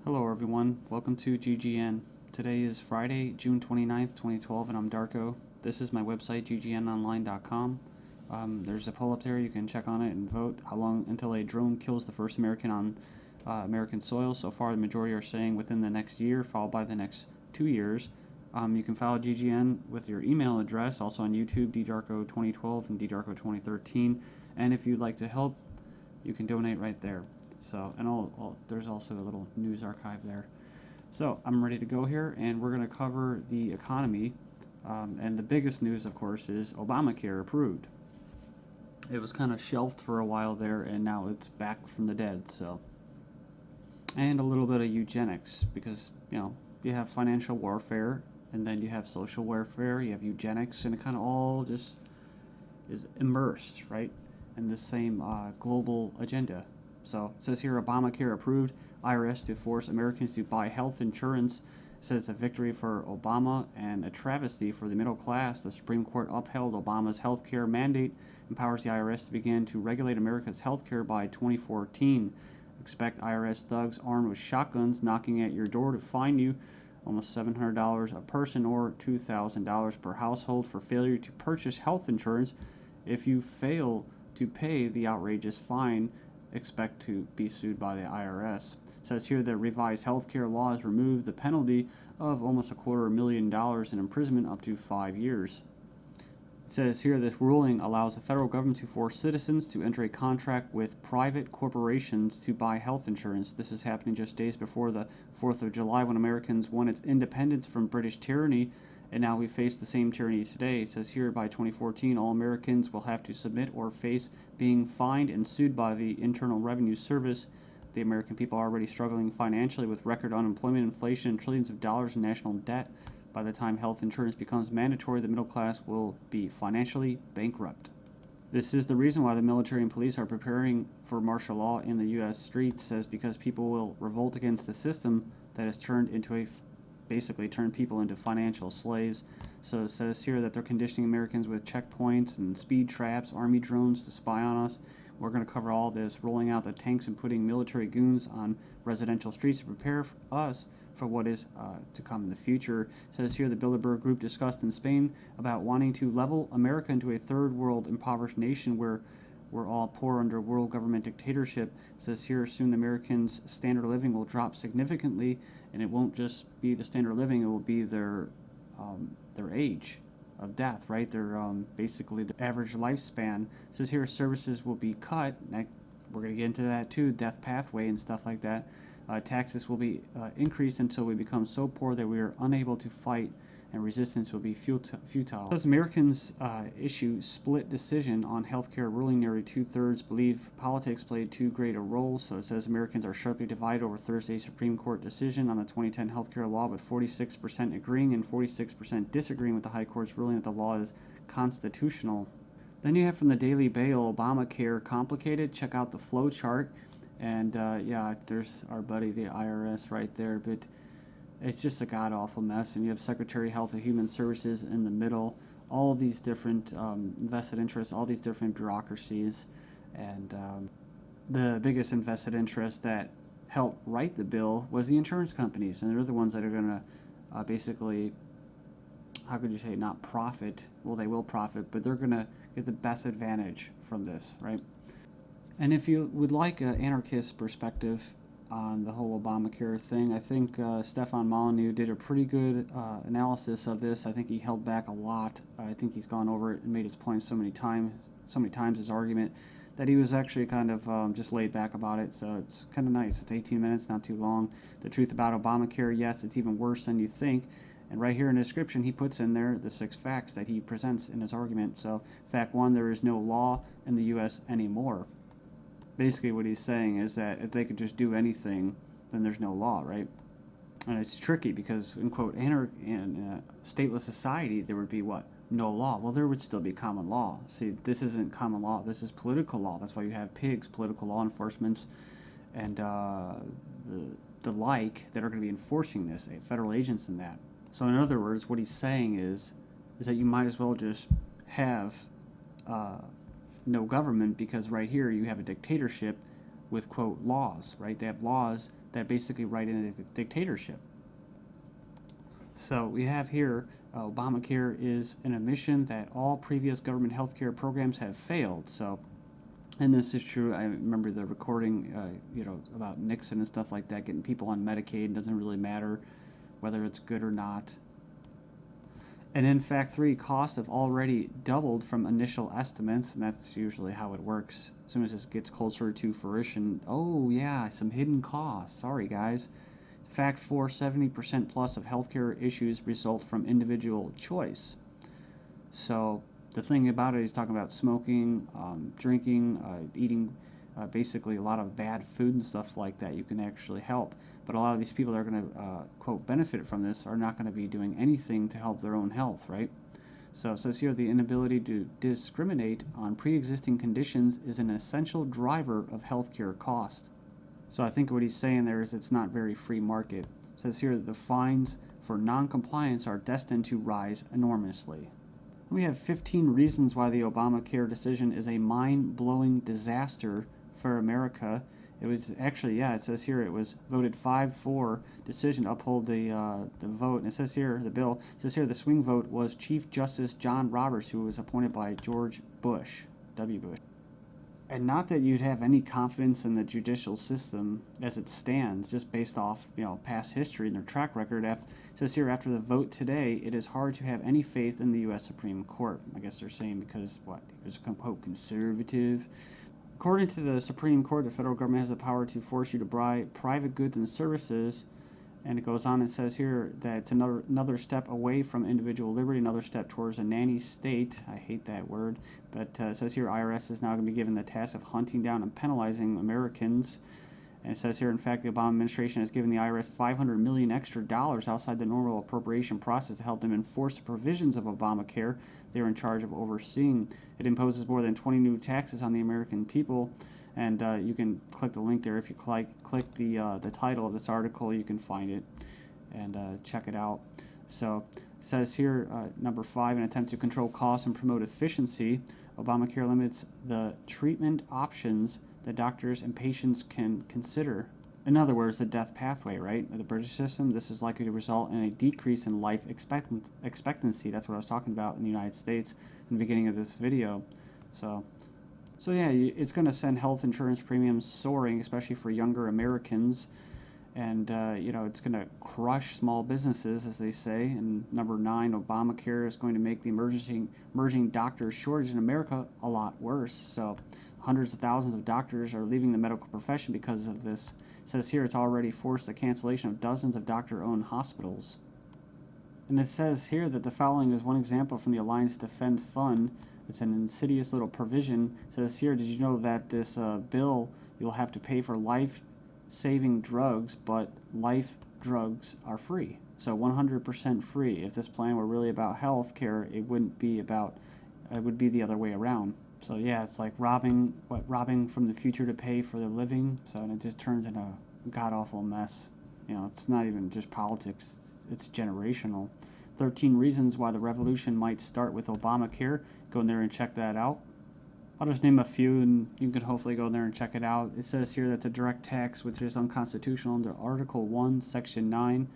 Hello everyone, welcome to GGN. Today is Friday, June 29th, 2012, and I'm Darko. This is my website, ggnonline.com. There's a poll up there, you can check on it and vote how long until a drone kills the first American on American soil. So far, the majority are saying within the next year, followed by the next 2 years. You can follow GGN with your email address, also on YouTube, ddarko2012 and ddarko2013. And if you'd like to help, you can donate right there. So, and there's also a little news archive there. So, I'm ready to go here, and we're going to cover the economy. And the biggest news, of course, is Obamacare approved. It was kind of shelved for a while there, and now it's back from the dead. So, and a little bit of eugenics, because you have financial warfare, and then you have social warfare, you have eugenics, and it kind of all just is immersed, right, in the same global agenda. So it says here, Obamacare approved, IRS to force Americans to buy health insurance. It says it's a victory for Obama and a travesty for the middle class. The Supreme Court upheld Obama's health care mandate, empowers the IRS to begin to regulate America's health care by 2014. Expect IRS thugs armed with shotguns knocking at your door to fine you almost $700 a person or $2,000 per household for failure to purchase health insurance. If you fail to pay the outrageous fine, expect to be sued by the IRS. It says here that revised healthcare laws remove the penalty of almost $250,000 in imprisonment up to 5 years. It says here this ruling allows the federal government to force citizens to enter a contract with private corporations to buy health insurance. This is happening just days before the 4th of July, when Americans won its independence from British tyranny, and now we face the same tyranny today. It says here by 2014, all Americans will have to submit or face being fined and sued by the Internal Revenue Service. The American people are already struggling financially with record unemployment, inflation, and trillions of dollars in national debt. By the time health insurance becomes mandatory, the middle class will be financially bankrupt. This is the reason why the military and police are preparing for martial law in the U.S. streets, says because people will revolt against the system that has basically turned people into financial slaves. So it says here that they're conditioning Americans with checkpoints and speed traps, army drones to spy on us. We're going to cover all this, rolling out the tanks and putting military goons on residential streets to prepare us for what is to come in the future. It says here the Bilderberg Group discussed in Spain about wanting to level America into a third world impoverished nation where we're all poor under world government dictatorship. It says here soon the Americans' standard of living will drop significantly, and it won't just be the standard of living, it will be their age of death, right? Their basically the average lifespan. It says here services will be cut. We're going to get into that too, death pathway and stuff like that. Taxes will be increased until we become so poor that we are unable to fight, and resistance will be futile. As Americans issue split decision on healthcare ruling, nearly 2/3 believe politics played too great a role. So it says Americans are sharply divided over Thursday's Supreme Court decision on the 2010 healthcare law, with 46% agreeing and 46% disagreeing with the High Court's ruling that the law is constitutional. Then you have from the Daily Bail, Obamacare complicated. Check out the flow chart. And yeah, there's our buddy, the IRS, right there. But it's just a god-awful mess. And you have Secretary of Health and Human Services in the middle. All these different vested interests, all these different bureaucracies. And the biggest invested interest that helped write the bill was the insurance companies. And they're the ones that are going to basically, how could you say, not profit. Well, they will profit, but they're going to get the best advantage from this, right? And if you would like an anarchist perspective on the whole Obamacare thing, I think Stefan Molyneux did a pretty good analysis of this. I think he held back a lot. I think he's gone over it and made his point so many times, his argument, that he was actually kind of just laid back about it. So it's kind of nice. It's 18 minutes, not too long. The truth about Obamacare, yes, it's even worse than you think. And right here in the description, he puts in there the 6 facts that he presents in his argument. So fact 1, there is no law in the U.S. anymore. Basically what he's saying is that if they could just do anything, then there's no law, right? And it's tricky because, in quote, in a stateless society, there would be what? No law. Well, there would still be common law. See, this isn't common law. This is political law. That's why you have pigs, political law enforcement, and the like that are going to be enforcing this, federal agents and that. So in other words, what he's saying is that you might as well just have no government, because right here you have a dictatorship with, quote, laws, right? They have laws that basically write in a dictatorship. So we have here Obamacare is an admission that all previous government health care programs have failed. So, and this is true. I remember the recording, about Nixon and stuff like that, getting people on Medicaid. It doesn't really matter whether it's good or not. And in fact, costs have already doubled from initial estimates, and that's usually how it works. As soon as this gets closer to fruition, oh yeah, some hidden costs. Sorry, guys. Fact 4, 70% plus of healthcare issues result from individual choice. So the thing about it, he's talking about smoking, drinking, eating basically a lot of bad food and stuff like that. You can actually help. But a lot of these people that are going to, quote, benefit from this are not going to be doing anything to help their own health, right? So it says here the inability to discriminate on pre-existing conditions is an essential driver of healthcare cost. So I think what he's saying there is it's not very free market. It says here that the fines for non-compliance are destined to rise enormously. We have 15 reasons why the Obamacare decision is a mind-blowing disaster for America. It was actually, it says here it was voted 5-4 decision to uphold the vote. And it says here, the bill, it says here the swing vote was Chief Justice John Roberts, who was appointed by George Bush, W. Bush. And not that you'd have any confidence in the judicial system as it stands, just based off past history and their track record. It says here, after the vote today, it is hard to have any faith in the U.S. Supreme Court. I guess they're saying because it was quote conservative. According to the Supreme Court, the federal government has the power to force you to buy private goods and services. And it goes on and says here that it's another step away from individual liberty, another step towards a nanny state. I hate that word. But it says here IRS is now going to be given the task of hunting down and penalizing Americans. And it says here, in fact, the Obama administration has given the IRS $500 million extra outside the normal appropriation process to help them enforce the provisions of Obamacare they're in charge of overseeing. It imposes more than 20 new taxes on the American people. And you can click the link there. If you click the title of this article, you can find it and check it out. So it says here, number 5, an attempt to control costs and promote efficiency. Obamacare limits the treatment options that doctors and patients can consider. In other words, the death pathway, right? The British system, this is likely to result in a decrease in life expectancy. That's what I was talking about in the United States in the beginning of this video. So yeah, it's going to send health insurance premiums soaring, especially for younger Americans. And, it's going to crush small businesses, as they say. And number 9, Obamacare is going to make the emerging doctor shortage in America a lot worse. So hundreds of thousands of doctors are leaving the medical profession because of this. It says here it's already forced the cancellation of dozens of doctor-owned hospitals. And it says here that the following is one example from the Alliance Defense Fund. It's an insidious little provision. It says here, did you know that this bill, you'll have to pay for life-saving drugs, but life drugs are free. So 100% free. If this plan were really about health care, it would be the other way around. So yeah, it's like robbing from the future to pay for the living. So and it just turns into a god-awful mess. It's not even just politics. It's generational. 13 reasons why the revolution might start with Obamacare. Go in there and check that out. I'll just name a few, and you can hopefully go in there and check it out. It says here that's a direct tax, which is unconstitutional under Article 1, Section 9.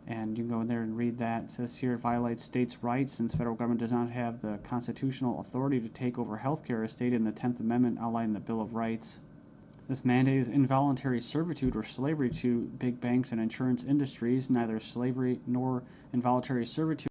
And you can go in there and read that. It says here it violates states' rights since federal government does not have the constitutional authority to take over health care as stated in the 10th Amendment outlined in the Bill of Rights. This mandate is involuntary servitude or slavery to big banks and insurance industries. Neither slavery nor involuntary servitude